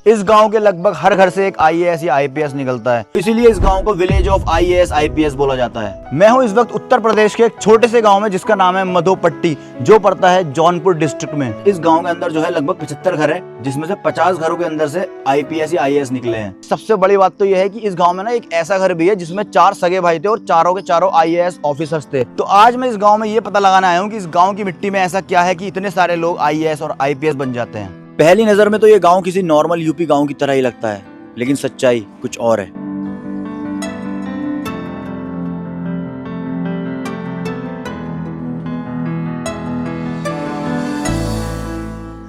इस गांव के लगभग हर घर से एक आईएएस या आईपीएस निकलता है, इसीलिए इस गांव को विलेज ऑफ आईएएस आईपीएस बोला जाता है। मैं हूं इस वक्त उत्तर प्रदेश के एक छोटे से गांव में जिसका नाम है मधोपट्टी, जो पड़ता है जौनपुर डिस्ट्रिक्ट में। इस गांव के अंदर जो है लगभग 75 घर है, जिसमें से 50 घरों के अंदर से आईपीएस या आईएएस निकले हैं। सबसे बड़ी बात तो यह है कि इस गाँव में ना एक ऐसा घर भी है जिसमें 4 सगे भाई थे और चारों के चारों आईएएस ऑफिसर्स थे। तो आज मैं इस गाँव में ये पता लगाने आया हूँ कि इस गाँव की मिट्टी में ऐसा क्या है कि इतने सारे लोग आईएएस और आईपीएस बन जाते हैं। पहली नजर में तो ये गांव किसी नॉर्मल यूपी गांव की तरह ही लगता है, लेकिन सच्चाई कुछ और है।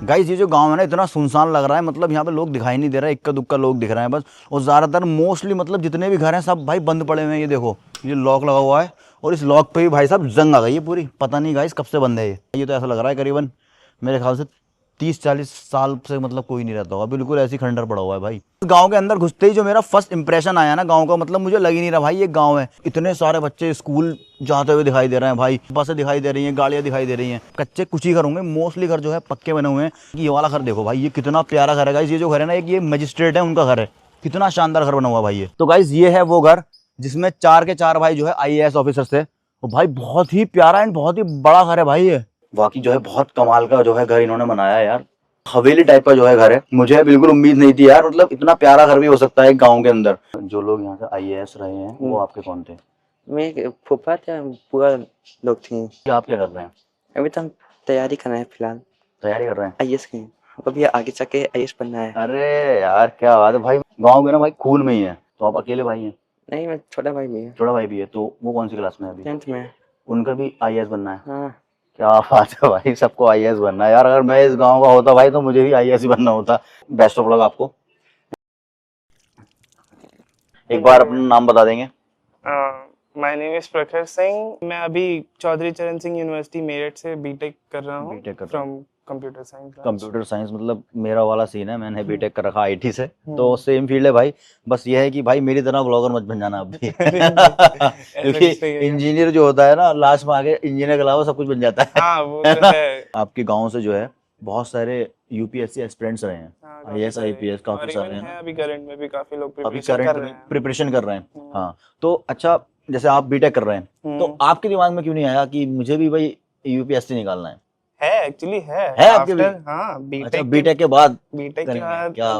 गाइस ये जो गांव है ना इतना सुनसान लग रहा है, मतलब यहाँ पे लोग दिखाई नहीं दे रहा है, इक्का दुक्का लोग दिख रहे हैं बस। और ज्यादातर मोस्टली मतलब जितने भी घर हैं सब भाई बंद पड़े हुए हैं। ये देखो ये लॉक लगा हुआ है और इस लॉक पे भी भाई साहब जंग आ गई है पूरी। पता नहीं गाइस कब से बंद है ये तो ऐसा लग रहा है करीबन मेरे ख्याल से 30-40 साल से मतलब कोई नहीं रहता होगा, बिल्कुल ऐसी खंडर पड़ा हुआ है भाई। गांव के अंदर घुसते ही जो मेरा फर्स्ट इंप्रेशन आया ना गांव का, मतलब मुझे लग ही नहीं रहा भाई ये गांव है। इतने सारे बच्चे स्कूल जाते हुए दिखाई दे रहे हैं भाई, बसें दिखाई दे रही हैं, गाड़ियां दिखाई दे रही हैं। कच्चे कुछ ही घर होंगे, मोस्टली घर जो है पक्के बने हुए हैं। ये वाला घर देखो भाई, ये कितना प्यारा घर है गाइस। ये जो घर है ना एक ये मजिस्ट्रेट है उनका घर है, कितना शानदार घर बना हुआ भाई ये। तो गाइस ये है वो घर जिसमें 4 के 4 भाई जो है आईएएस ऑफिसर थे। और भाई बहुत ही प्यारा एंड बहुत ही बड़ा घर है भाई ये। वाकई जो है बहुत कमाल का जो है घर इन्होंने बनाया है यार, हवेली टाइप का जो है घर है। मुझे बिल्कुल उम्मीद नहीं थी यार, मतलब इतना प्यारा घर भी हो सकता है गांव के अंदर। जो लोग यहाँ से आईएएस रहे हैं वो आपके कौन थे? मैं फूफा था, पूरा लोग थे। आप क्या कर रहे हैं? अभी तो हम तैयारी कर रहे हैं, फिलहाल तैयारी कर रहे हैं आईएएस की। अभी आगे जाके आईएएस बनना है। अरे यार क्या बात है भाई, गाँव में ना भाई खून में ही है। तो आप अकेले भाई हैं? नहीं, मैं छोटा भाई भी है। छोटा भाई भी है, तो वो कौन सी क्लास में है अभी? 10th में। उनका भी आईएएस बनना है? हाँ। क्या बात है भाई, सबको आईएएस बनना है यार। अगर मैं इस गांव का होता भाई तो मुझे भी आईएएस ही बनना होता। बेस्ट ऑफ लक आपको। एक बार अपना नाम बता देंगे? माय नेम इज प्रखर सिंह। मैं अभी चौधरी चरण सिंह यूनिवर्सिटी मेरठ से बीटेक कर रहा हूँ from computer science. Computer science मतलब मेरा वाला सीन है, मैंने बीटेक कर रखा आईटी से, तो सेम फील्ड है भाई। बस ये है कि भाई मेरी तरह ब्लॉगर मत बन जाना अभी क्योंकि इंजीनियर जो होता है ना लास्ट में आगे इंजीनियर के अलावा सब कुछ बन जाता है। हाँ, वो तो है। आपके गांव से जो है बहुत सारे यूपीएससी एस्पिरेंट्स रहे हैं, आईएएस आईपीएस काफी सारे हैं। अभी करंट में भी काफी लोग प्रिपरेशन कर रहे हैं। हाँ तो अच्छा, जैसे आप बीटेक कर रहे हैं तो आपके दिमाग में क्यों नहीं आया कि मुझे भी भाई यूपीएससी निकालना है? एक्चुअली है आपके भी? हाँ, बीटेक के बाद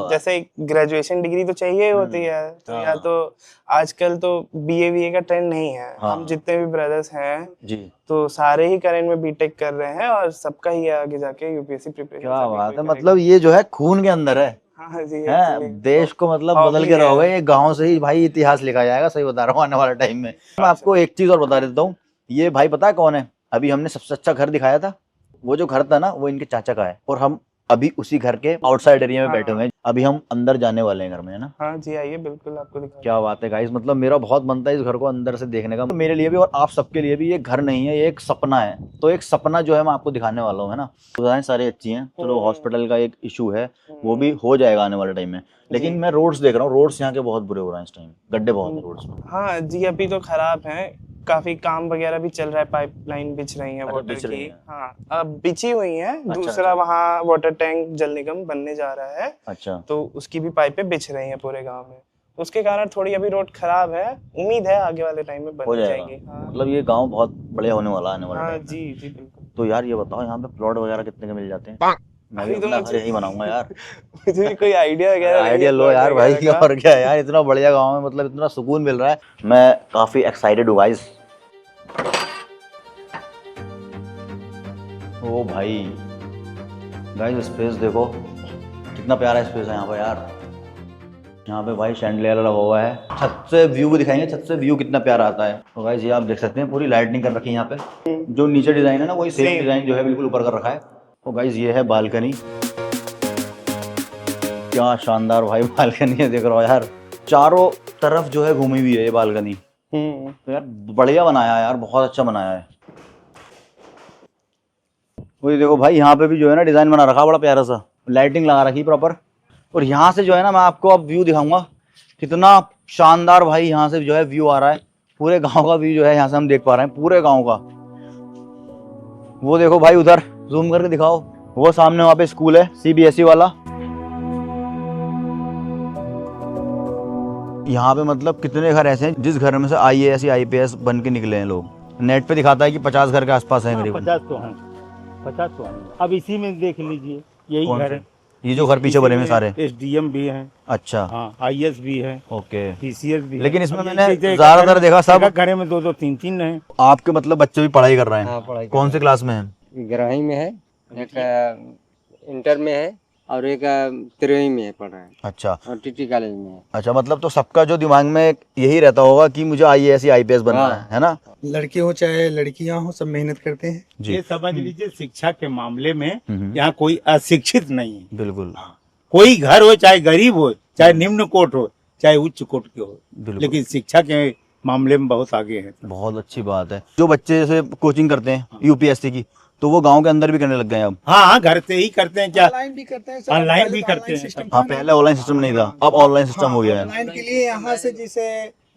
जैसे ग्रेजुएशन डिग्री तो चाहिए होती है, तो या तो आजकल तो बीए का ट्रेंड नहीं है। हम जितने भी ब्रदर्स हैं जी तो सारे ही करंट में बीटेक कर रहे हैं और सबका ही आगे जाके यूपीएससी प्रिपरेशन। क्या बात है, मतलब ये जो है खून के अंदर है। हाँ जी, है देश को मतलब बदल के रहोगे। ये गांव से ही भाई इतिहास लिखा जाएगा, सही बता रहा हूँ आने वाले टाइम में। मैं आपको एक चीज और बता देता हूँ, ये भाई पता है कौन है? अभी हमने सबसे अच्छा घर दिखाया था, वो जो घर था ना वो इनके चाचा का है, और हम अभी उसी घर के आउटसाइड एरिया में बैठे हुए हैं। अभी हम अंदर जाने वाले हैं घर में, है ना? हाँ जी, आइए बिल्कुल आपको दिखाऊं। क्या बात है गाइस, मतलब मेरा बहुत मन था इस घर को अंदर से देखने का। मेरे लिए भी और आप सबके लिए भी ये घर नहीं है, ये एक सपना है। तो एक सपना जो है मैं आपको दिखाने वाला हूँ, है ना? सुविधाएं सारी अच्छी हैं, चलो हॉस्पिटल का एक इशू है वो भी हो जाएगा आने वाले टाइम में, लेकिन मैं रोड्स देख रहा हूँ, रोड्स यहाँ के बहुत बुरे हो रहे हैं इस टाइम, गड्ढे बहुत हैं रोड्स में। हाँ जी, अभी तो खराब है, काफी काम वगैरह भी चल रहा है, पाइपलाइन बिछ रही है वाटर की। हाँ, अब बिछी हुई है। दूसरा वहाँ वाटर टैंक जल निगम बनने जा रहा है। अच्छा, तो उसकी भी पाइपें बिछ रही हैं पूरे गांव में, उसके कारण थोड़ी अभी रोड खराब है। उम्मीद है आगे वाले टाइम में बन जाएंगे। हाँ। मतलब ये गांव बहुत बढ़िया होने वाला आने वाला। हाँ जी जी बिल्कुल। तो यार ये बताओ यहाँ पे प्लॉट वगैरह कितने के मिल जाते हैं? मैं भी अपना घर यही बनाऊंगा यार। मुझे भी कोई आइडिया वगैरह आइडिया लो यार भाई, और क्या यार, इतना बढ़िया गांव है, मतलब इतना सुकून मिल रहा है। मैं काफी एक्साइटेड हूँ गाइस। ओ भाई गाइस स्पेस देखो कितना प्यारा स्पेस है यहाँ पर यार। यहाँ पे भाई शैंडलियर लगा हुआ है, छत से व्यू भी दिखाएंगे, छत से व्यू कितना प्यारा आता है। तो गाइस ये आप देख सकते हैं पूरी लाइटनिंग कर रखी है यहाँ पे। जो नीचे डिजाइन है ना वही सेम डिजाइन जो है बिल्कुल ऊपर कर रखा है। तो गाइस ये है बालकनी, क्या शानदार भाई बालकनी है, देख रहा हो यार, चारों तरफ जो है घूमी हुई है ये बालकनी। तो यार बढ़िया बनाया है यार, बहुत अच्छा बनाया है। वही देखो भाई यहाँ पे भी जो है ना डिजाइन बना रखा, बड़ा प्यारा सा लाइटिंग लगा रखी प्रॉपर। और यहाँ से जो है ना मैं आपको अब व्यू दिखाऊंगा, कितना शानदार भाई यहाँ से जो है व्यू आ रहा है। पूरे गांव का व्यू जो है यहाँ से हम देख पा रहे हैं, पूरे गांव का। वो देखो भाई उधर जूम करके दिखाओ, वो सामने वहाँ पे स्कूल है सीबीएसई वाला। यहाँ पे मतलब कितने घर ऐसे हैं जिस घर में से IAS या IPS बन के निकले हैं लोग। नेट पे दिखाता है कि 50 घर के आसपास हैं करीबन। 50 तो हैं, 50 तो हैं। अब इसी में देख लीजिए, यही कौन घर से? है। ये जो घर पीछे बने हुए सारे। SDM भी हैं, अच्छा, हाँ, IS भी है, ओके। PCS भी है। लेकिन इसमें अब मैंने एक ज्यादातर देखा सब एक घर में 2-2 3-3 हैं। आपके मतलब बच्चे भी पढ़ाई कर रहे हैं। हाँ, पढ़ाई कर कौन से क्लास में हैं? ग्राही में है, एक इंटर में है और एक 13वीं में पढ़ रहा है अच्छा और TT कॉलेज में है। अच्छा, मतलब तो सबका जो दिमाग में यही रहता होगा कि मुझे IAS या IPS बनना है ना? लड़के हो चाहे लड़कियां हो, सब मेहनत करते हैं। जी, ये समझ लीजिए शिक्षा के मामले में यहाँ कोई अशिक्षित नहीं है। बिल्कुल कोई घर हो, चाहे गरीब हो, चाहे निम्न कोट हो, चाहे उच्च कोट के हो, बिल्कुल। लेकिन शिक्षा के मामले में बहुत आगे है। बहुत अच्छी बात है। जो बच्चे जैसे कोचिंग करते हैं UPSC की, तो वो गांव के अंदर भी करने लग गए हैं अब। हाँ, घर से ही करते हैं। क्या ऑनलाइन भी करते हैं, ऑनलाइन भी करते हैं। हाँ, पहले ऑनलाइन सिस्टम नहीं था, अब ऑनलाइन सिस्टम हो गया है। ऑनलाइन के लिए यहाँ से जैसे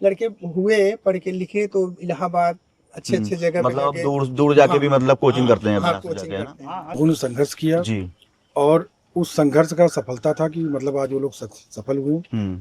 लड़के हुए पढ़ के लिखे तो इलाहाबाद अच्छे अच्छे जगह पे मतलब अब जाके- दूर दूर जाके भी मतलब कोचिंग करते हैं हाँ, अपने कोचिंग जाके, है करते ना? हैं। उन्होंने संघर्ष किया जी। और उस संघर्ष का सफलता था कि मतलब आज वो लोग सफल हुए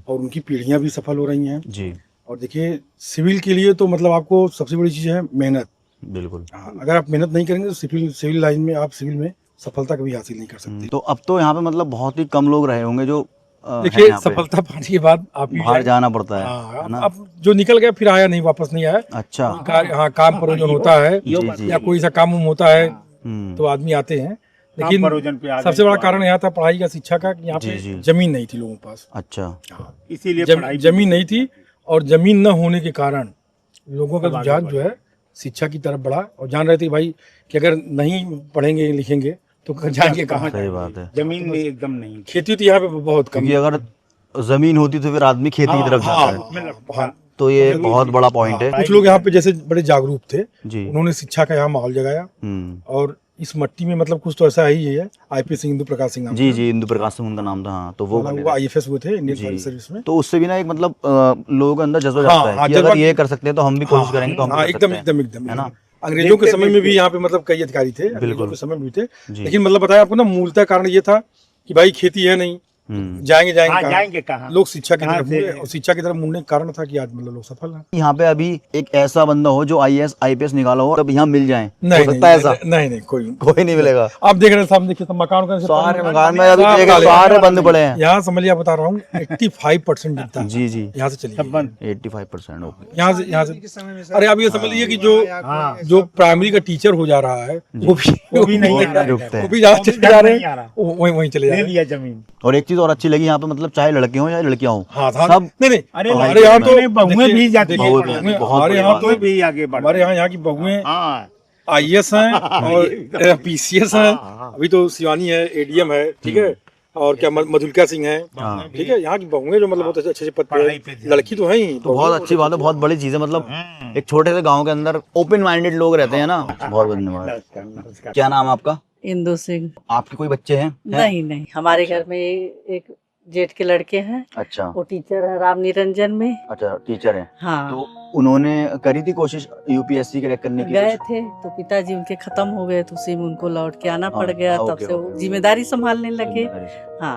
और उनकी पीढ़ियां भी सफल हो रही हैं। जी, और देखिए सिविल के लिए तो मतलब आपको सबसे बड़ी चीज़ है मेहनत। बिल्कुल। हाँ, अगर आप मेहनत नहीं करेंगे तो सिविल लाइन में आप सिविल में सफलता कभी हासिल नहीं कर सकते। तो अब तो यहाँ पे मतलब बहुत ही कम लोग रहे होंगे जो हैं देखिए यहाँ पे। सफलता पाने के बाद आप ही बाहर जाना पड़ता है हाँ, है ना? अब जो निकल गया फिर आया नहीं, वापस नहीं आया। अच्छा। हाँ, काम परोजन होता है जी, जी। या कोई सा काम होता है हम्म, तो आदमी आते हैं। काम लेकिन परोजन पे आ गए सबसे बड़ा तो कारण यहाँ था पढ़ाई का, शिक्षा का, कि यहाँ जी, जी। पे जमीन नहीं थी लोगों के पास। अच्छा, इसीलिए पढ़ाई जमीन नहीं थी और जमीन न होने के कारण लोगों का रुझान जो है शिक्षा की तरफ बढ़ा और जान रहे थे भाई कि अगर नहीं पढ़ेंगे लिखेंगे तो जाएंगे कहाँ। सही बात है। जमीन में एकदम नहीं। खेती तो यहाँ पे बहुत कम क्योंकि अगर जमीन होती तो फिर आदमी खेती की तरफ जाता है, हाँ, तो ये बहुत बड़ा पॉइंट है। कुछ लोग यहाँ पे जैसे बड़े जागरूक थे, जी। उन्होंने शिक्षा का यहाँ माहौल जगाया और इस मट्टी में मतलब कुछ तो ऐसा ही है। IPS सिंह, इंदु प्रकाश सिंह नाम जी जी, इंदु प्रकाश सिंह उनका नाम था। हाँ, तो वो बने वो थे। IFS हुए थे, इंडियन जी। फॉरेन सर्विस में। तो उससे भी ना एक मतलब लोगों के अंदर जज्बा हाँ, जाता है हाँ, कि अगर जज्बा- ये कर सकते हैं तो हम भी कोशिश करेंगे, तो हम भी हाँ, कर एकदम सकते हैं, एकदम एकदम है ना? अंग्रेजों के समय में भी यहाँ पे मतलब कई अधिकारी थे, अंग्रेजों के समय में भी थे। जी। लेकिन मतलब बताया आपको ना, मूलतः कारण ये था कि भाई खेती है नहीं, जाएंगे हाँ, कहाँ? जाएंगे कहाँ? लोग शिक्षा की कहाँ तरफ से? मुड़े और शिक्षा की तरफ मुड़ने के कारण था कि आज मतलब लोग सफल हैं। यहाँ पे अभी एक ऐसा बंदा हो जो IAS IPS निकाला हो, तब यहाँ मिल जाए, नहीं हो सकता है ऐसा? नहीं कोई नहीं मिलेगा। आप देख रहे हैं सामने देखिए, सब मकान का सारे मकान में अभी सारे देखे ताले। सारे बंद पड़े हैं। यहाँ समझ लिया, बता रहा हूँ 85% दिखता है। जी जी, यहाँ से चलिए 85%। ओके। यहाँ से अरे आप ये समझ लीजिए कि जो प्राइमरी का टीचर हो जा रहा है वो भी नहीं आ रहा है, रुकते वो हैं। भी जहाँ चले जा रहे नहीं आ रहा। हैं वहीं चले जा ले रहे हैं। लिया जमीन। और एक चीज और अच्छी लगी यहाँ पे, मतलब चाहे लड़के हों या लड़कियां हों, हाँ सब नहीं अरे हमारे यहाँ तो बहुएं भी जाती देखिए, हैं। बहुत बहुएं- बहुत हमारे बड़ी यहाँ बात तो है। भी आगे बढ़ हमारे यहाँ की बहुएं हाँ IAS हैं और PCS हैं। अभी तो शिवानी है, ADM है, ठीक है, और क्या मधुलिका सिंह है, ठीक है। यहाँ की बहुएं जो मतलब बहुत अच्छे अच्छे पद पे हैं। लड़की तो है ही, तो बहुत अच्छी बात है, बहुत बड़ी चीज है। मतलब एक छोटे से गांव के अंदर ओपन माइंडेड लोग रहते हैं ना। बहुत धन्यवाद। क्या नाम है आपका? इंदु सिंह। आपके कोई बच्चे हैं? नहीं नहीं, हमारे घर में एक जेठ के लड़के हैं, अच्छा वो टीचर है राम निरंजन में। अच्छा, टीचर हैं। हाँ, तो उन्होंने करी थी कोशिश UPSC क्रैक करने की? गए थे तो पिताजी उनके खत्म हो गए, तो उसी में उनको लौट के आना पड़ गया। तब ओके, से वो ओके। जिम्मेदारी संभालने लगे। हाँ,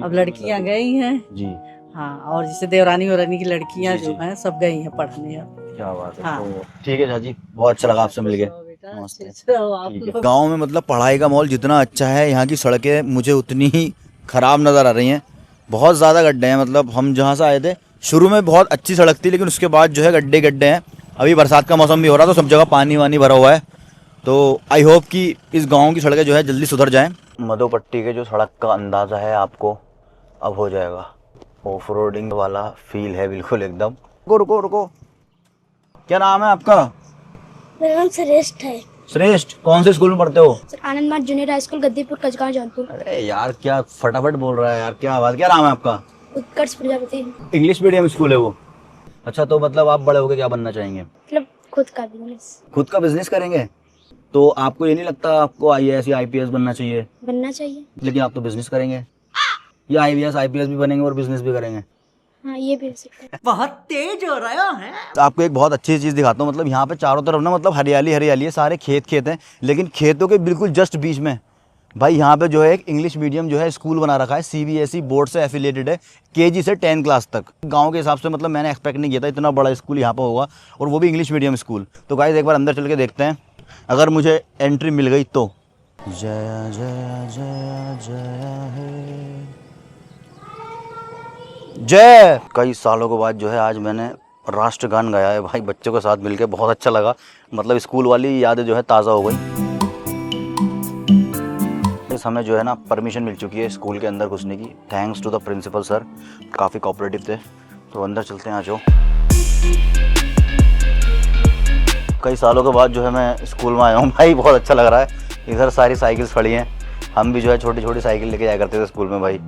अब लड़कियां गई हैं। जी, हाँ, और जैसे देवरानी वरानी की लड़कियां जी, जो जी। हैं सब गई हैं पढ़ने अब। क्या बात है। हाँ। तो ठीक है चाची, बहुत अच्छा लगा आपसे मिल के। बेटा, नमस्ते। अच्छे से रहो आप लोग। गांव में मतलब पढ़ाई का माहौल जितना अच्छा है, यहाँ की सड़कें मुझे उतनी ही खराब नज़र आ रही हैं। बहुत ज़्यादा गड्ढे हैं। मतलब हम जहाँ से आए थे शुरू में बहुत अच्छी सड़क थी, लेकिन उसके बाद जो है गड्ढे गड्ढे हैं। अभी बरसात का मौसम भी हो रहा, तो सब जगह पानी वानी भरा हुआ है। तो आई होप कि इस गांव की सड़कें जो है जल्दी सुधर जाएं। मधोपट्टी के जो सड़क का अंदाज़ा है आपको अब हो जाएगा। ऑफ रोडिंग वाला फील है बिल्कुल एकदम। रुको रुको रुको, क्या नाम है आपका? मेरा नाम श्रेष्ठ है। श्रेष्ठ। कौन से स्कूल में पढ़ते हो? Sir Anand Marg junior high school Gaddipur Kachgaon Jaunpur. अरे यार क्या फटाफट बोल रहा है यार, क्या बात। क्या नाम है आपका? उत्कर्ष प्रजापति। इंग्लिश मीडियम स्कूल है वो? अच्छा, तो मतलब आप बड़े होके क्या बनना चाहेंगे? मतलब खुद का बिजनेस खुद का बिजनेस करेंगे? तो आपको ये नहीं लगता आपको IAS या IPS बनना चाहिए? बनना चाहिए। लेकिन आप तो बिजनेस करेंगे, या IAS IPS भी बनेंगे और बिजनेस भी करेंगे। हाँ, ये भी हो सकता है। बहुत तेज हो रहा है। तो आपको एक बहुत अच्छी चीज़ दिखाता हूँ। मतलब यहाँ पे चारों तरफ ना मतलब हरियाली हरियाली है, सारे खेत खेत हैं, लेकिन खेतों के बिल्कुल जस्ट बीच में भाई यहाँ पे जो है एक इंग्लिश मीडियम जो है स्कूल बना रखा है, सीबीएसई बोर्ड से एफिलिएटेड है, केजी से 10 क्लास तक। गांव के हिसाब से मतलब मैंने एक्सपेक्ट नहीं किया था इतना बड़ा स्कूल यहाँ पे होगा, और वो भी इंग्लिश मीडियम स्कूल। तो गाइस एक बार अंदर चल के देखते हैं, अगर मुझे एंट्री मिल गई तो। जय जय जय जय हे जय। कई सालों के बाद जो है आज मैंने राष्ट्रगान गाया है भाई, बच्चों के साथ मिलकर बहुत अच्छा लगा। मतलब स्कूल वाली यादें जो है ताज़ा हो गई। हमें जो है ना परमिशन मिल चुकी है स्कूल के अंदर घुसने की, thanks to the principal sir, काफ़ी कोऑपरेटिव थे। तो अंदर चलते हैं, आ जाओ। कई सालों के बाद जो है मैं स्कूल में आया हूँ भाई, बहुत अच्छा लग रहा है। इधर सारी साइकिल्स खड़ी हैं, हम भी जो है छोटी छोटी साइकिल लेके जाया करते थे स्कूल में भाई।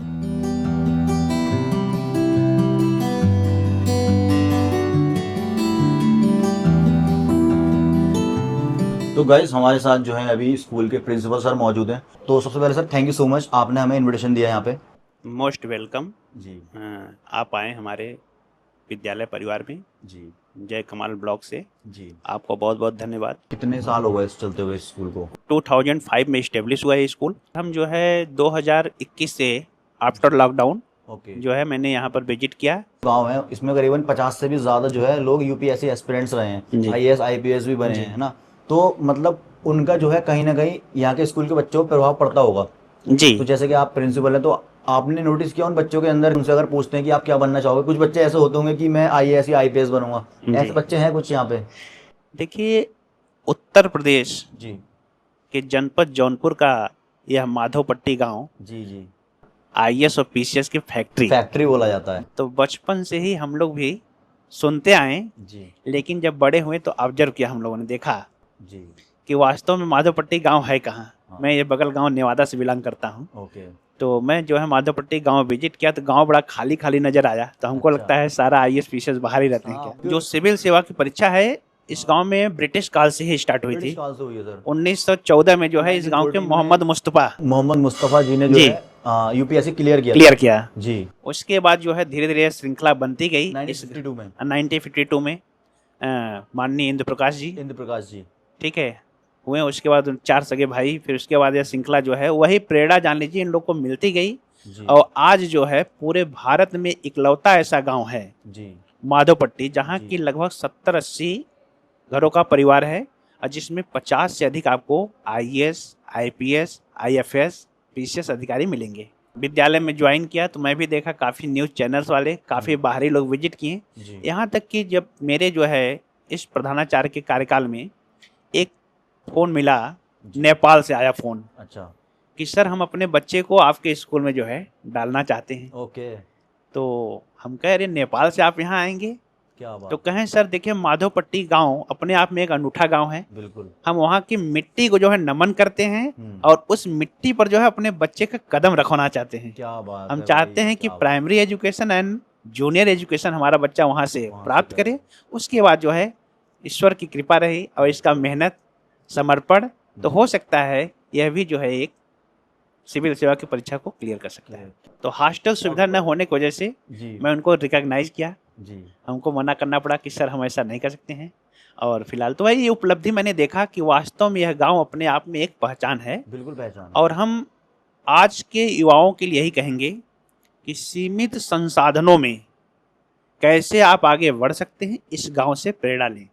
तो गाइस हमारे साथ जो है अभी स्कूल के प्रिंसिपल सर मौजूद हैं। तो सबसे पहले sir thank you so much, आपने हमें इनविटेशन दिया यहाँ पे। मोस्ट वेलकम जी आप आए हमारे विद्यालय परिवार में जी जय कमाल ब्लॉक से। जी। आपको बहुत बहुत धन्यवाद। कितने साल हो गए इस चलते हुए इस स्कूल को? 2005 में इस्टेब्लिश हुआ है स्कूल। हम जो है 2021 से आफ्टर लॉकडाउन ओके। जो है मैंने यहाँ पर विजिट किया। गांव है, इसमें करीबन 50 से भी ज़्यादा जो है लोग यूपीएससी एस्पिरेंट्स रहे हैं, आईएएस आईपीएस भी बने हैं, है ना। तो मतलब उनका जो है कहीं ना कहीं यहाँ के स्कूल के बच्चों पर प्रभाव पड़ता होगा जी। तो जैसे कि आप प्रिंसिपल हैं, तो आपने नोटिस किया उन बच्चों के अंदर, उनसे अगर पूछते हैं कि आप क्या बनना चाहोगे, कुछ बच्चे ऐसे होते होंगे कि मैं आईएएस या आईपीएस बनूंगा, ऐसे बच्चे हैं कुछ यहाँ पे? देखिए, उत्तर प्रदेश जी के जनपद जौनपुर का यह माधोपट्टी गांव जी जी आईएएस और पीसीएस की फैक्ट्री बोला जाता है। तो बचपन से ही हम लोग भी सुनते आए, जी लेकिन जब बड़े हुए तो ऑब्जर्व किया हम लोगों ने, देखा जी कि वास्तव में माधोपट्टी गांव है कहाँ। हाँ। मैं ये बगल गांव नेवादा से बिलोंग करता हूँ। ओके। तो मैं जो है माधोपट्टी गांव विजिट किया तो गांव बड़ा खाली खाली नजर आया। तो हमको अच्छा। लगता है सारा आईएएस पीसीएस बाहर ही रहते हैं हाँ, क्या। जो सिविल सेवा की परीक्षा है इस गांव में ब्रिटिश काल से ही स्टार्ट हुई थी। ब्रिटिश काल से हुई है सर। 1914 में जो है इस गांव के 1914 मोहम्मद मुस्तफा मोहम्मद मुस्तफा जी ने जो जी। है यूपीएससी क्लियर किया। जी। उसके बाद जो है धीरे धीरे श्रृंखला बनती गई। 1952 में 1952 में माननीय इंद्र प्रकाश जी ठीक है हुए। उसके बाद 4 सगे भाई, फिर उसके बाद यह श्रृंखला जो है वही प्रेरणा जान लीजिए इन लोग को मिलती गई। जी। और आज जो है पूरे भारत में इकलौता ऐसा गांव है जी माधोपट्टी, जहां जी। की लगभग 70-80 घरों का परिवार है, और जिसमें 50 से अधिक आपको आईएएस, आईपीएस, आईएफएस, पीसीएस अधिकारी मिलेंगे। विद्यालय में ज्वाइन किया तो मैं भी देखा काफ़ी न्यूज़ चैनल्स वाले, काफ़ी बाहरी लोग विजिट किए। जी। यहाँ तक कि जब मेरे जो है इस प्रधानाचार्य के कार्यकाल में एक फ़ोन मिला, नेपाल से आया फ़ोन अच्छा। कि सर हम अपने बच्चे को आपके स्कूल में जो है डालना चाहते हैं। ओके। तो हम कह रहे नेपाल से आप यहाँ आएंगे? क्या बात। तो कहें सर देखिए माधोपट्टी गांव अपने आप में एक अनूठा गांव है। बिल्कुल। हम वहाँ की मिट्टी को जो है नमन करते हैं और उस मिट्टी पर जो है अपने बच्चे का कदम रखवाना चाहते हैं। क्या बात। हम चाहते हैं कि primary education and junior education हमारा बच्चा वहाँ से प्राप्त करे। उसके बाद जो है ईश्वर की कृपा रही और इसका मेहनत, समर्पण, तो हो सकता है यह भी जो है एक सिविल सेवा की परीक्षा को क्लियर कर सकता है। तो हॉस्टल सुविधा न होने की वजह से जी। मैं उनको रिकॉग्नाइज किया। जी। हमको मना करना पड़ा कि सर हम ऐसा नहीं कर सकते हैं। और फिलहाल तो भाई ये उपलब्धि मैंने देखा कि वास्तव में यह गांव अपने आप में एक पहचान है। बिल्कुल पहचान। और हम आज के युवाओं के लिए यही कहेंगे कि सीमित संसाधनों में कैसे आप आगे बढ़ सकते हैं, इस गांव से प्रेरणा लें।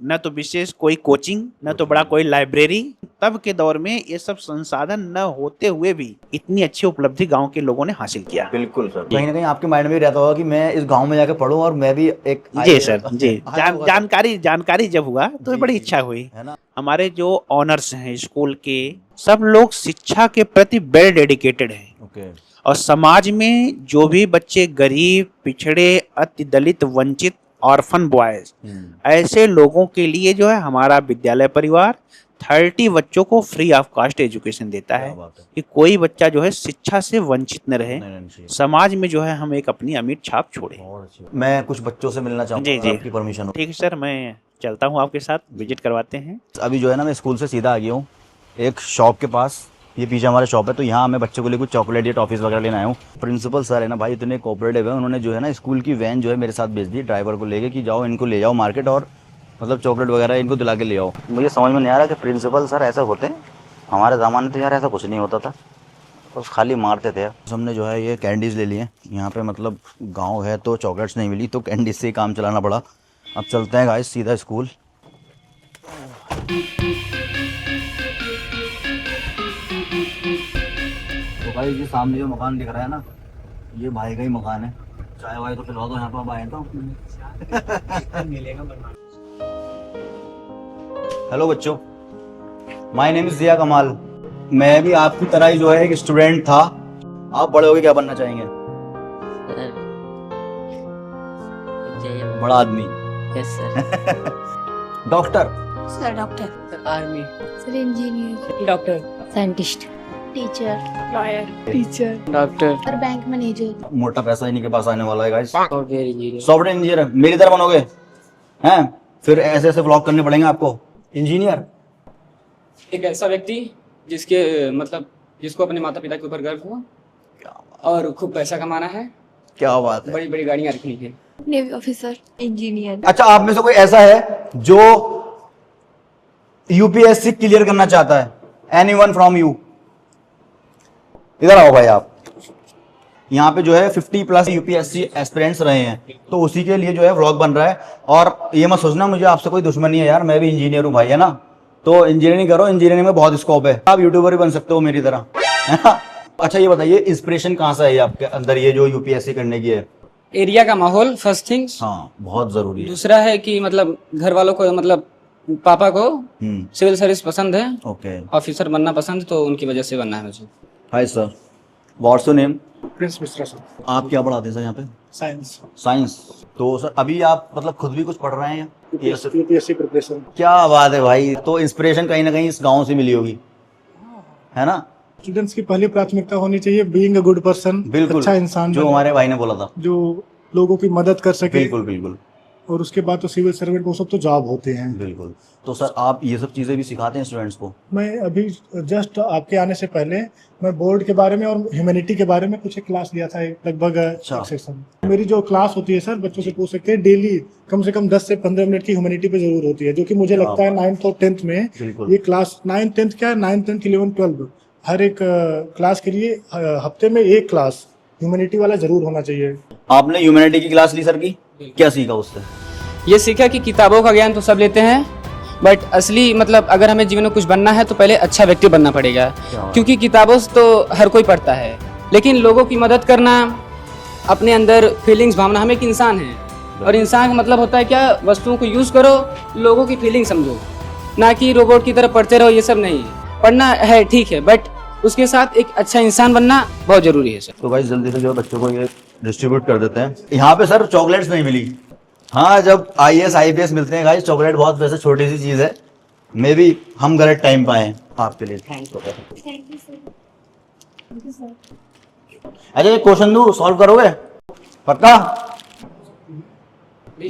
न तो विशेष कोई कोचिंग, न तो बड़ा कोई लाइब्रेरी। तब के दौर में ये सब संसाधन न होते हुए भी इतनी अच्छी उपलब्धि गांव के लोगों ने हासिल किया। बिल्कुल सर। कहीं ना कहीं आपके माइंड में रहता होगा कि मैं इस गांव में जाकर पढूं और मैं भी एक जी सर जी। जानकारी जब हुआ तो बड़ी इच्छा हुई, है ना। हमारे जो ऑनर्स हैं स्कूल के, सब लोग शिक्षा के प्रति वेल डेडिकेटेड हैं। ओके। और समाज में जो भी बच्चे गरीब, पिछड़े, अति दलित, वंचित, ऑर्फन बॉयज, ऐसे लोगों के लिए जो है हमारा विद्यालय परिवार 30 बच्चों को फ्री ऑफ कॉस्ट एजुकेशन देता है कि कोई बच्चा जो है शिक्षा से वंचित न रहे। समाज में जो है हम एक अपनी अमिट छाप छोड़े। मैं कुछ बच्चों से मिलना चाहूँगा। जी जी, आपकी परमिशन हो? ठीक है सर, मैं चलता हूँ आपके साथ, विजिट करवाते हैं। अभी जो है ना मैं स्कूल से सीधा आ गया हूँ एक शॉप के पास, ये पीछे हमारा शॉप है। तो यहाँ मैं बच्चों के लिए कुछ चॉकलेट या टॉफीज वगैरह लेने आया हूँ। प्रिंसिपल सर है ना भाई, इतने कोऑपरेटिव है, उन्होंने जो है ना स्कूल की वैन जो है मेरे साथ भेज दी ड्राइवर को लेके कि जाओ इनको ले जाओ मार्केट और मतलब चॉकलेट वगैरह इनको दिला के ले आओ। मुझे समझ में नहीं आ रहा कि प्रिंसिपल सर ऐसे होते हैं हमारे ज़माने तो यार ऐसा कुछ नहीं होता था, बस खाली मारते थे। हमने जो है ये कैंडीज़ ले लिए यहाँ पे, मतलब गांव है तो चॉकलेट्स नहीं मिली तो कैंडीज से ही काम चलाना पड़ा। अब चलते हैं गाइस सीधा स्कूल। तो भाई ये सामने जो मकान दिख रहा है ना, ये भाई का ही मकान है। चाय वाय तो पिलवा दो यहाँ पर आए तो। हेलो बच्चों, माय नेम इज जिया कमाल। मैं भी आपकी तरह ही जो है एक स्टूडेंट था। आप बड़े होके क्या बनना चाहेंगे? बड़ा आदमी। Yes sir. Doctor. Sir doctor, army, sir engineer, doctor, scientist, teacher, lawyer, teacher, doctor, और बैंक मैनेजर। मोटा पैसा इन्हीं के पास आने वाला है guys. Software engineer. Software engineer मेरी तरह बनोगे हैं? फिर ऐसे ऐसे व्लॉग करने पड़ेंगे आपको। इंजीनियर एक ऐसा व्यक्ति जिसके मतलब जिसको अपने माता पिता के ऊपर गर्व हो और खूब पैसा कमाना है, क्या बात है। बड़ी बड़ी गाड़ियां रखनी है। Navy officer, engineer. अच्छा, आप में से कोई ऐसा है जो यूपीएससी क्लियर करना चाहता है? Anyone from you? इधर आओ भाई। आप यहाँ पे जो है 50+ यूपीएससी एस्पिरेंट्स रहे हैं, तो उसी के लिए जो है व्लॉग बन रहा है। और ये मत सोचना मुझे आपसे कोई दुश्मनी है यार, मैं भी इंजीनियर हूँ भाई, है ना। तो इंजीनियरिंग करो, इंजीनियरिंग में बहुत स्कोप है। आप यूट्यूबर भी बन सकते हो मेरी तरह, है ना। अच्छा ये बताइए, इंस्पिरेशन कहाँ से है आपके अंदर ये जो यूपीएससी करने की है? एरिया का माहौल फर्स्ट थिंग्स। हाँ, बहुत जरूरी है। दूसरा है कि मतलब घर वालों को, मतलब पापा को सिविल सर्विस पसंद है, ओके। ऑफिसर बनना पसंद, तो उनकी वजह से बनना है मुझे। Hi sir, what's your name? Prince Mishra sir. आप क्या पढ़ाते हैं सर यहाँ पे? साइंस। साइंस। तो सर अभी आप मतलब खुद भी कुछ पढ़ रहे हैं या यूपीएससी प्रिपरेशन। क्या बात है भाई। तो इंस्पिरेशन कहीं ना कहीं इस गांव से मिली होगी, है ना। स्टूडेंट्स की पहली प्राथमिकता होनी चाहिए बीइंग अ गुड पर्सन, बिल्कुल, अच्छा इंसान जो बने, हमारे भाई ने बोला था, जो लोगों की मदद कर सके। बिल्कुल बिल्कुल और उसके बाद तो सिविल सर्वेंट वो सब तो जॉब होते हैं। बिल्कुल। तो सर आप ये सब चीजें भी सिखाते हैं स्टूडेंट्स को? मैं अभी जस्ट आपके आने से पहले मैं बोर्ड के बारे में और ह्यूमैनिटी के बारे में कुछ एक क्लास लिया था, लगभग एक सेक्शन। मेरी जो क्लास होती है सर, बच्चों से पूछ सकते हैं, डेली कम से कम 10 से 15 मिनट की ह्यूमैनिटी पे जरूर होती है, जो कि मुझे लगता है 9th और 10th में ये क्लास, 9th 10th क्या है, 9th 10th 11th 12 हर एक क्लास के लिए हफ्ते में एक क्लास ह्यूमैनिटी वाला जरूर होना चाहिए। आपने ह्यूमैनिटी की क्लास ली सर की, क्या सीखा उससे? ये सीखा कि किताबों का ज्ञान तो सब लेते हैं, बट असली मतलब अगर हमें जीवन में कुछ बनना है तो पहले अच्छा व्यक्ति बनना पड़ेगा। क्योंकि किताबों से तो हर कोई पढ़ता है, लेकिन लोगों की मदद करना, अपने अंदर फीलिंग्स, भावना, हम एक इंसान है और इंसान का मतलब होता है क्या, वस्तुओं को यूज करो, लोगों की फीलिंग समझो, ना कि रोबोट की तरह पढ़ते रहो। ये सब नहीं, पढ़ना है ठीक है, बट उसके साथ एक अच्छा इंसान बनना बहुत जरूरी है सर। तो भाई जल्दी से जो बच्चों को ये डिस्ट्रीब्यूट कर देते हैं। यहाँ पे सर चॉकलेट्स नहीं मिली। हाँ, जब IAS IPS मिलते हैं गाइस, चॉकलेट बहुत वैसे छोटी सी चीज है, मे बी हम गलत टाइम पे आए आपके लिए। Thank you sir. अच्छा ये क्वेश्चन दो, सॉल्व करोगे पक्का?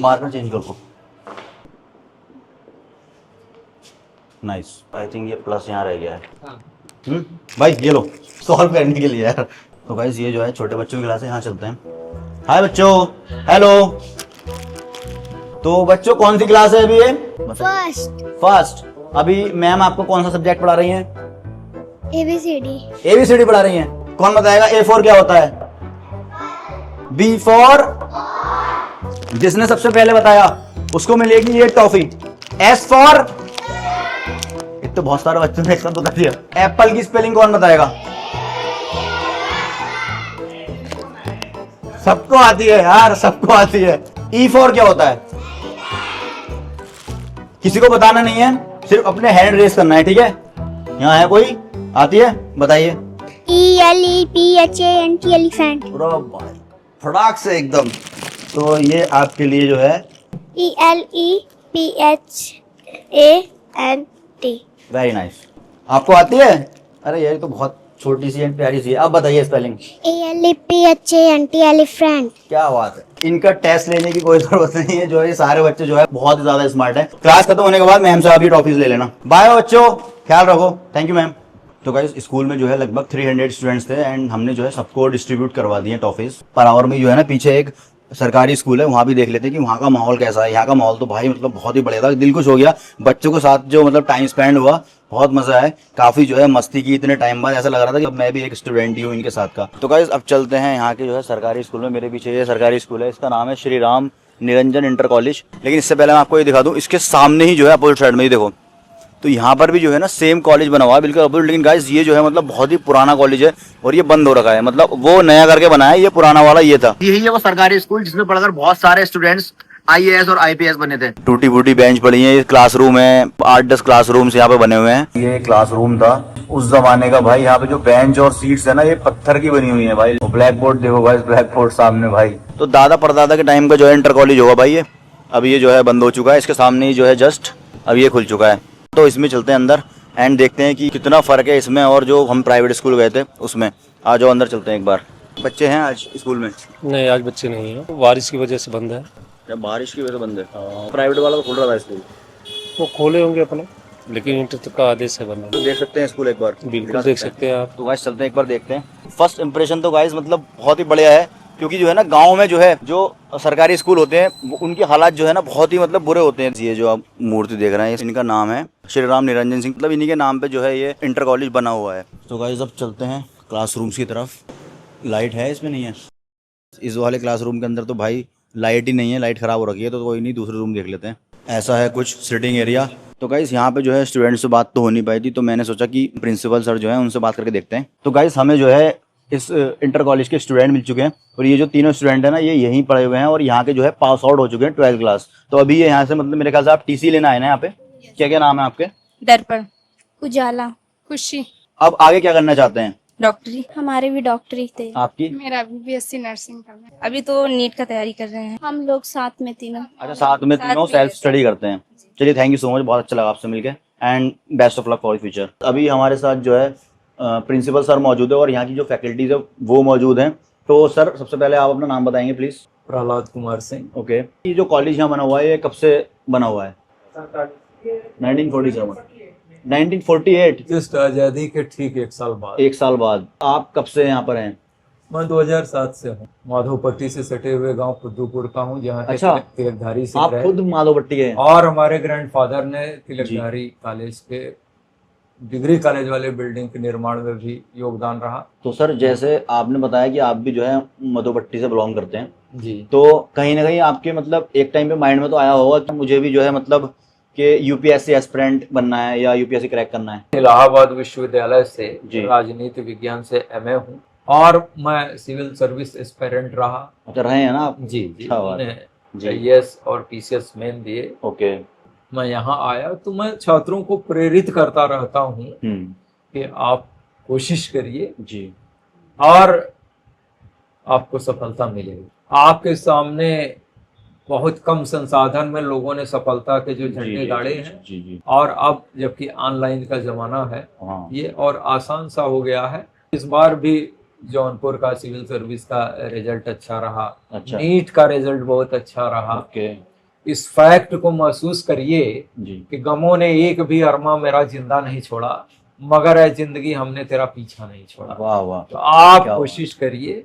मार्कर चेंज कर दो। नाइस, आई थिंक ये प्लस यहाँ रह गया है। भाई ये लो, सॉल्व करने के लिए यार। तो गाइस ये जो है छोटे बच्चों की क्लास है, यहाँ चलते हैं। हाय बच्चों, हेलो। तो बच्चों कौन सी क्लास है अभी ये? फर्स्ट। अभी मैम आपको कौन सा सब्जेक्ट पढ़ा रही हैं? ABCD पढ़ा रही हैं। कौन बताएगा A for क्या होता है? B for, जिसने सबसे पहले बताया उसको मिलेगी ये टॉफी। S for, एक तो बहुत सारे बच्चों ने एक साथ बता दिया। एप्पल की स्पेलिंग कौन बताएगा? सबको आती है यार, सबको आती है। E for क्या होता है? किसी को बताना नहीं है, सिर्फ अपने हैंड रेस करना है, ठीक है। यहाँ है कोई, आती है, बताइए। ELEPHANT elephant. फटाक से एकदम। तो ये आपके लिए जो है ELEPHANT। Very nice. आपको आती है? अरे ये तो बहुत छोटी सी एंड प्यारी सी है। आप बताइए स्पेलिंग। ELEPHANT elephant. क्या बात है। इनका टेस्ट लेने की कोई जरूरत नहीं है, जो है सारे बच्चे जो है बहुत ही ज्यादा स्मार्ट है। क्लास खत्म होने के बाद मैम से आप ये टॉफीज ले लेना। बाय बच्चों, ख्याल रखो। Thank you ma'am. तो गाइस स्कूल में जो है लगभग 300 स्टूडेंट्स थे एंड हमने जो है सबको डिस्ट्रीब्यूट करवा दिए टॉफीज। पर आवर में जो है ना पीछे एक सरकारी स्कूल है, वहाँ भी देख लेते हैं कि वहाँ का माहौल कैसा है। यहाँ का माहौल तो भाई मतलब बहुत ही बढ़िया था, दिल खुश हो गया। बच्चों के साथ जो मतलब टाइम स्पेंड हुआ, बहुत मजा है। काफी जो है मस्ती की, इतने टाइम बाद ऐसा लग रहा था कि अब मैं भी एक स्टूडेंट ही हूँ इनके साथ का। तो गाइस अब चलते हैं यहाँ के जो है सरकारी स्कूल में। मेरे पीछे ये सरकारी स्कूल है, इसका नाम है श्री राम निरंजन इंटर कॉलेज। लेकिन इससे पहले मैं आपको ये दिखा दूँ, इसके सामने ही जो है अपोजिट साइड में ही देखो, तो यहाँ पर भी जो है ना सेम कॉलेज बना हुआ है बिल्कुल अपोजिट। लेकिन गाइस ये जो है मतलब बहुत ही पुराना कॉलेज है और ये बंद हो रखा है, मतलब वो नया करके बनाया है, ये पुराना वाला ये था। यही है वो सरकारी स्कूल जिसमें पढ़कर बहुत सारे स्टूडेंट्स IAS और IPS बने थे। टूटी फूटी बेंच पड़ी है, ये क्लासरूम है, 8-10 क्लासरूम्स यहाँ पे बने हुए हैं। ये क्लासरूम था उस जमाने का भाई। यहाँ पे जो बेंच और सीट्स है ना, ये पत्थर की बनी हुई है भाई। ब्लैक बोर्ड देखो भाई, ब्लैक बोर्ड सामने भाई। तो दादा परदादा के टाइम का जो है इंटर कॉलेज होगा भाई ये। अब ये जो है बंद हो चुका है, इसके सामने ही जो है जस्ट अब ये खुल चुका है। तो इसमें चलते हैं अंदर एंड देखते हैं कि कितना फर्क है इसमें और जो हम प्राइवेट स्कूल गए थे उसमें। आ जाओ अंदर चलते हैं एक बार। बच्चे हैं आज स्कूल में? नहीं, आज बच्चे नहीं है, बारिश की वजह से बंद है। जब बारिश की वजह से बंद है? प्राइवेट वाला तो खुल रहा था स्कूल। वो खोले होंगे अपने, लेकिन इंटर तक का आदेश है बंद। तो देख सकते हैं स्कूल एक बार? बिल्कुल देख सकते हैं आप। तो गाइस चलते हैं एक बार देखते हैं। फर्स्ट इंप्रेशन तो गाइस मतलब बहुत ही बढ़िया है, क्योंकि जो है ना गांव में जो है जो सरकारी स्कूल होते हैं उनके हालात जो है ना बहुत ही मतलब बुरे होते हैं। ये जो आप मूर्ति देख रहे हैं इनका नाम है श्री राम निरंजन सिंह, मतलब इन्हीं के नाम पे जो है ये इंटर कॉलेज बना हुआ है। तो गाइस अब चलते हैं क्लासरूम्स की तरफ। लाइट है इसमें? नहीं है। इस वाले क्लासरूम के अंदर तो भाई लाइट ही नहीं है, लाइट खराब हो रखी है। तो कोई नहीं, दूसरे रूम देख लेते हैं। ऐसा है कुछ सिटिंग एरिया। तो गाइस यहाँ पे जो है स्टूडेंट्स से बात तो हो नहीं पाई थी, तो मैंने सोचा कि प्रिंसिपल सर जो है उनसे बात करके देखते हैं। तो गाइस हमें जो है इस इंटर कॉलेज के स्टूडेंट मिल चुके हैं और ये जो तीनों स्टूडेंट है ना ये यहीं पढ़े हुए हैं और यहाँ के जो है पास आउट हो चुके हैं 12th क्लास। तो अभी ये यहाँ से मतलब मेरे ख्याल से आप TC लेना आए ना यहाँ पे। क्या क्या नाम है आपके? दर्पण, उजाला, खुशी। अब आगे क्या करना चाहते हैं? डॉक्टरी। हमारे भी डॉक्टरी थे। आपकी? मेरा भी BSc नर्सिंग करना है। अभी तो नीट का तैयारी कर रहे हैं हम लोग साथ में तीनों। अच्छा, साथ में तीनों सेल्फ स्टडी करते हैं। चलिए थैंक यू सो मच, बहुत अच्छा लगा आपसे मिलके and best of luck for future. अभी हमारे साथ जो है प्रिंसिपल सर मौजूद है और यहाँ की जो फैकल्टीज है वो मौजूद हैं। तो सर सबसे पहले आप अपना नाम बताएंगे प्लीज। प्रहलाद कुमार सिंह। ओके, ये जो कॉलेज यहाँ बना हुआ है ये कब से बना हुआ है? 1947, 1948। जस्ट आज़ादी के ठीक 1 साल बाद। 1 साल बाद। आप कब से यहाँ पर हैं? मैं 2007 से हूँ। माधोपट्टी से सटे हुए गांव पुद्दूपुर का हूँ, जहाँ के अच्छा, तिलकधारी से आप खुद माधोपट्टी के हैं? और हमारे ग्रैंडफादर ने तिलकधारी कॉलेज के डिग्री कॉलेज वाले बिल्डिंग के निर्माण में भी योगदान रहा। तो सर जैसे आपने बताया कि आप भी जो है माधोपट्टी से बिलोंग करते हैं जी, तो कहीं ना कहीं आपके मतलब एक टाइम पे माइंड में तो आया होगा कि मुझे भी जो है मतलब कि UPSC एस्पिरेंट बनना है या UPSC क्रैक करना है। इलाहाबाद विश्वविद्यालय से राजनीति विज्ञान से MA हूँ और मैं सिविल सर्विस एस्पिरेंट रहा। अच्छा, रहे हैं ना आप? जी जी, जी। IAS और PCS मेन दिए। ओके। मैं यहाँ आया तो मैं छात्रों को प्रेरित करता रहता हूँ कि आप कोशिश करिए जी और आपको सफलता मिलेगी। आपके सामने बहुत कम संसाधन में लोगों ने सफलता के जो झंडे गाड़े हैं और अब जबकि ऑनलाइन का जमाना है ये और आसान सा हो गया है। इस बार भी जौनपुर का सिविल सर्विस का रिजल्ट अच्छा रहा। अच्छा। नीट का रिजल्ट बहुत अच्छा रहा। ओके। इस फैक्ट को महसूस करिए कि गमों ने एक भी अरमा मेरा जिंदा नहीं छोड़ा, मगर है जिंदगी हमने तेरा पीछा नहीं छोड़ा। वाह वाह। तो आप कोशिश करिए,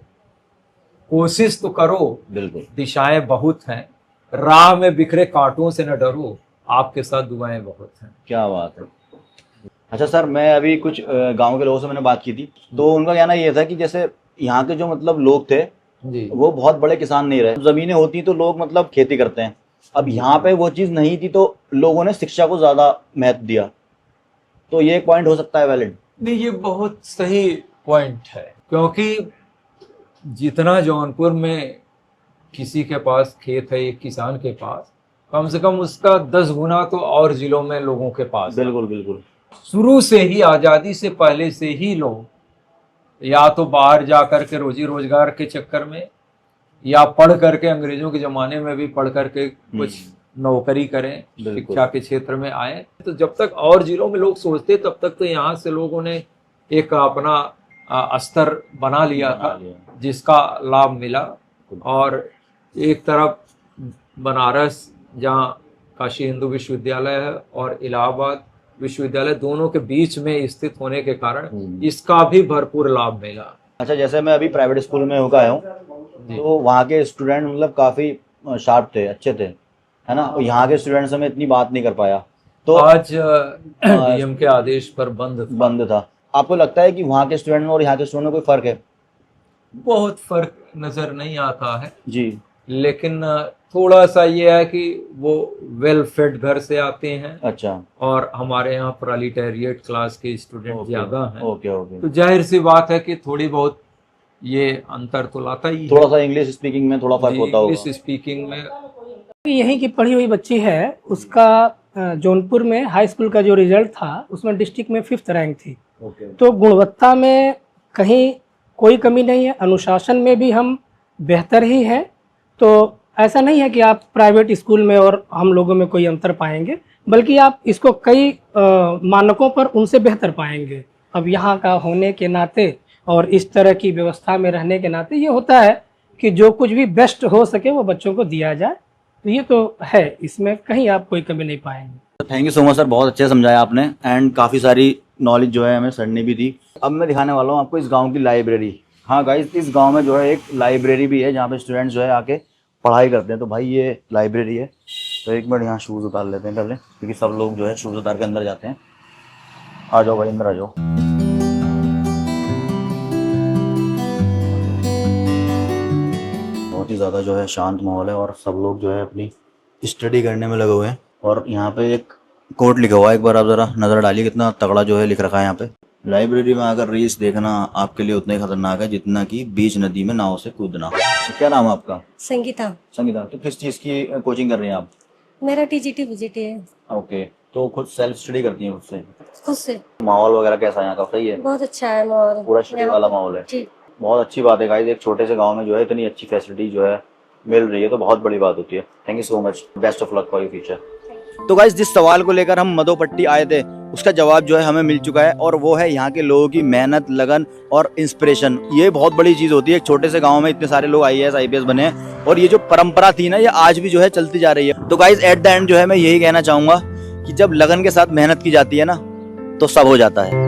कोशिश तो करो। बिल्कुल। दिशाएं बहुत हैं, राह में बिखरे कांटों से न डरो, आपके साथ दुआएं बहुत हैं। क्या बात है। अच्छा सर, मैं अभी कुछ गांव के लोगों से मैंने बात की थी तो उनका कहना ये था कि जैसे यहाँ के जो मतलब लोग थे जी, वो बहुत बड़े किसान नहीं रहे। जमीनें होती तो लोग मतलब खेती करते हैं। अब यहाँ पे वो चीज़ नहीं थी तो लोगों ने शिक्षा को ज़्यादा महत्व दिया। तो ये एक पॉइंट हो सकता है वैलिड? नहीं, ये बहुत सही पॉइंट है, क्योंकि जितना जौनपुर में किसी के पास खेत है एक किसान के पास, कम से कम उसका 10 गुना तो और जिलों में लोगों के पास। बिल्कुल बिल्कुल। शुरू से ही, आज़ादी से पहले से ही लोग या तो बाहर जा कर के रोजी रोजगार के चक्कर में या पढ़ करके, अंग्रेजों के ज़माने में भी पढ़ करके कुछ नौकरी करें, शिक्षा के क्षेत्र में आए। तो जब तक और जिलों में लोग सोचते तब तक तो यहाँ से लोगों ने एक अपना स्तर बना लिया था जिसका लाभ मिला। और एक तरफ बनारस जहाँ काशी हिंदू विश्वविद्यालय है और इलाहाबाद विश्वविद्यालय दोनों के बीच में स्थित होने के कारण इसका भी भरपूर लाभ मिला। अच्छा, जैसे मैं अभी प्राइवेट स्कूल में होकर आया हूँ, तो वहाँ के स्टूडेंट मतलब काफ़ी शार्प थे, अच्छे थे, है ना। और यहाँ के स्टूडेंट से मैं इतनी बात नहीं कर पाया, तो आज डीएम के आदेश पर बंद था। आपको लगता है कि वहाँ के स्टूडेंट में और यहाँ के स्टूडेंट में कोई फ़र्क है? बहुत फर्क नजर नहीं आता है जी, लेकिन थोड़ा सा ये है कि वो वेल फेड घर से आते हैं। अच्छा, और हमारे यहाँ प्रोलेटेरिएट क्लास के स्टूडेंट ज्यादा हैं। Okay okay. तो जाहिर सी बात है कि थोड़ी बहुत ये अंतर तो लाता ही है। थोड़ा सा इंग्लिश स्पीकिंग में थोड़ा फर्क होता होगा। इंग्लिश स्पीकिंग में यहीं की पढ़ी हुई बच्ची है, उसका जौनपुर में हाई स्कूल का जो रिजल्ट था उसमें डिस्ट्रिक्ट में 5th रैंक थी। तो गुणवत्ता में कहीं कोई कमी नहीं है, अनुशासन में भी हम बेहतर ही हैं। तो ऐसा नहीं है कि आप प्राइवेट स्कूल में और हम लोगों में कोई अंतर पाएंगे, बल्कि आप इसको कई मानकों पर उनसे बेहतर पाएंगे। अब यहाँ का होने के नाते और इस तरह की व्यवस्था में रहने के नाते ये होता है कि जो कुछ भी बेस्ट हो सके वो बच्चों को दिया जाए। तो ये तो है, इसमें कहीं आप कोई कमी नहीं पाएंगे। Thank you so much sir, बहुत अच्छे समझाया आपने एंड काफ़ी सारी नॉलेज जो है हमें सर ने भी दी। अब मैं दिखाने वाला हूँ आपको इस गांव की लाइब्रेरी। हाँ गाइस, इस गांव में जो है एक लाइब्रेरी भी है जहाँ पे स्टूडेंट्स जो है आके पढ़ाई करते हैं। तो भाई ये लाइब्रेरी है। तो एक मिनट यहाँ शूज़ उतार लेते हैं पहले, क्योंकि सब लोग जो है शूज़ उतार के अंदर जाते हैं। आ जाओ भाई, अंदर आ जाओ। बहुत ही ज़्यादा जो है शांत माहौल है और सब लोग जो है अपनी स्टडी करने में लगे हुए हैं। और यहाँ पे एक कोट लिखा हुआ है, एक बार आप ज़रा नज़र डालिए कितना तगड़ा जो है लिख रखा है यहाँ पे। लाइब्रेरी में अगर रील्स देखना आपके लिए उतना ही खतरनाक है जितना कि बीच नदी में नाव से कूदना। तो क्या नाम है आपका? संगीता। संगीता, तो किस चीज़ की कोचिंग कर रही हैं आप? मेरा टीजीटी बीजीटी है। ओके, तो खुद सेल्फ स्टडी करती हैं खुद से? खुद से। माहौल वगैरह कैसा है यहाँ का? सही है, बहुत अच्छा है माहौल, पूरा स्टडी वाला माहौल है। बहुत अच्छी बात है गाइस, एक छोटे से गांव में जो है इतनी अच्छी फैसिलिटी जो है मिल रही है तो बहुत बड़ी बात होती है। Thank you so much, best of luck for your future. तो गाइस, जिस सवाल को लेकर हम मधोपट्टी आए थे उसका जवाब जो है हमें मिल चुका है, और वो है यहाँ के लोगों की मेहनत, लगन और इंस्पिरेशन। ये बहुत बड़ी चीज़ होती है, एक छोटे से गांव में इतने सारे लोग IAS IPS बने हैं, और ये जो परंपरा थी ना ये आज भी जो है चलती जा रही है। तो गाइस, एट द एंड जो है मैं यही कहना चाहूँगा कि जब लगन के साथ मेहनत की जाती है ना तो सब हो जाता है।